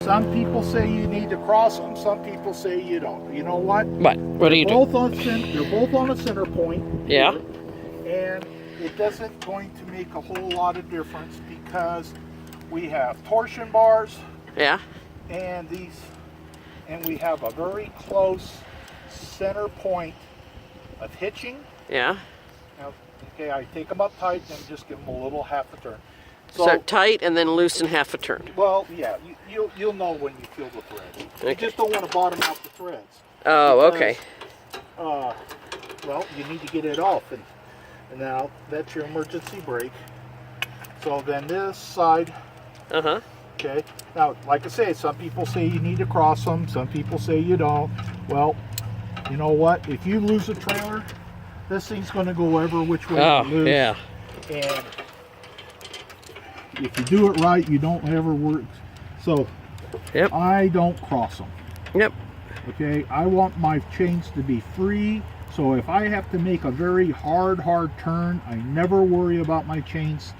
Some people say you need to cross them. Some people say you don't. You know what? What do you do? They're both on a center point. Yeah. Here, and it doesn't going to make a whole lot of difference because we have torsion bars. Yeah. And we have a very close center point of hitching. Yeah. Now, okay, I take them up tight and just give them a little half a turn. So tight and then loosen half a turn. Well, yeah, you'll know when you feel the threads. Okay. You just don't want to bottom out the threads. Oh, Because, okay. Well, you need to get it off, and now that's your emergency brake. So then this side. Uh-huh. Okay. Now, like I say, some people say you need to cross them. Some people say you don't. Well, you know what? If you lose a trailer, this thing's going to go ever which way you lose. Yeah. And if you do it right, you don't ever work. So, yep. I don't cross them. Yep. Okay. I want my chains to be free. So if I have to make a very hard turn, I never worry about my chains.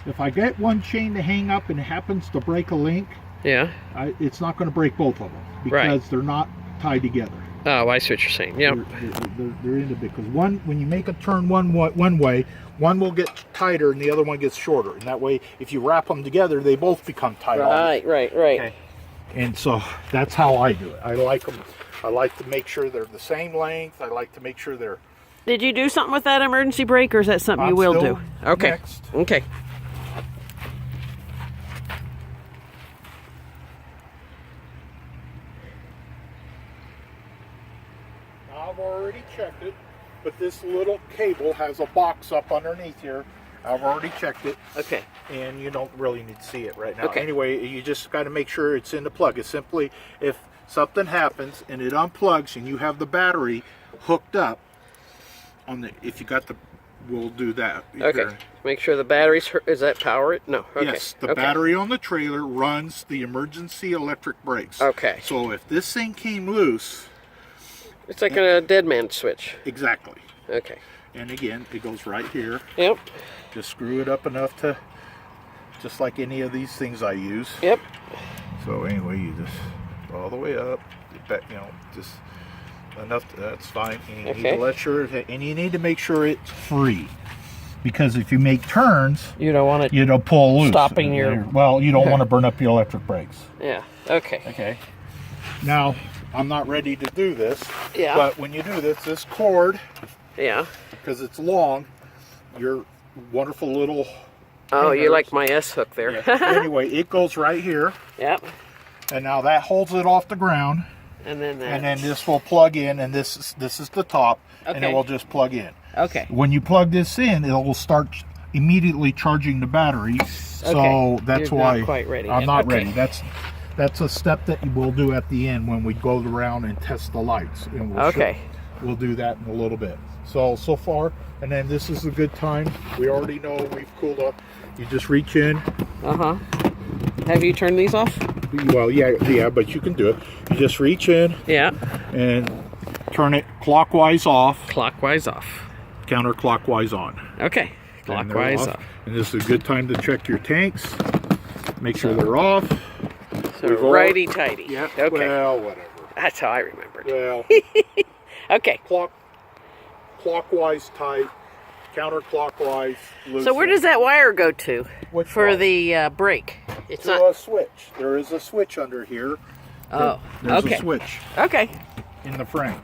If I get one chain to hang up and it happens to break a link, yeah, it's not going to break both of them because they're not tied together. Oh, I see what you're saying. Yep. They're in the because when you make a turn one way, one will get tighter and the other one gets shorter. And that way, if you wrap them together, they both become tight. Right. Okay. And so that's how I do it. I like them. I like to make sure they're the same length. I like to make sure they're. Did you do something with that emergency brake, or is that something you will do? Okay. Next. Okay. I've already checked it, but this little cable has a box up underneath here. I've already checked it. Okay. And you don't really need to see it right now. Okay. Anyway, you just got to make sure it's in the plug. It's simply if something happens and it unplugs and you have the battery hooked up on the, if you got the, we'll do that. Okay. Here. Make sure the battery's, is that power it? No. Okay. Yes, the battery on the trailer runs the emergency electric brakes. Okay. So if this thing came loose. It's like a dead man switch. Exactly. Okay. And again, it goes right here. Yep. Just screw it up enough to, just like any of these things I use. Yep. So anyway, you just all the way up, you know, just enough. That's fine. And you need to let sure, and you need to make sure it's free, because if you make turns, you don't want it. You don't pull loose. Stopping your. Well, you don't want to burn up your electric brakes. Yeah. Okay. Okay. Now, I'm not ready to do this. Yeah. But when you do this cord. Yeah. Because it's long, your wonderful little. Oh, you like my S hook there. Yeah. Anyway, it goes right here. Yep. And now that holds it off the ground. And then that. And then this will plug in, and this is the top, and it will just plug in. Okay. When you plug this in, it will start immediately charging the battery. So that's You're why not quite ready I'm yet. not ready. That's a step that we'll do at the end when we go around and test the lights. And we'll do that in a little bit. So far, and then this is a good time. We already know we've cooled up. You just reach in. Uh-huh. Have you turned these off? Well, yeah, but you can do it. You just reach in. Yeah. And turn it clockwise off. Clockwise off. Counterclockwise on. Okay. Clockwise off. And this is a good time to check your tanks. Make sure they're off. So righty-tighty. Yeah. Okay. Well, whatever. That's how I remembered. Well. Okay. Clockwise tight, counterclockwise loose. So where does that wire go to? For the brake? It's not a switch. There is a switch under here. Oh, There's a switch Okay. in the frame.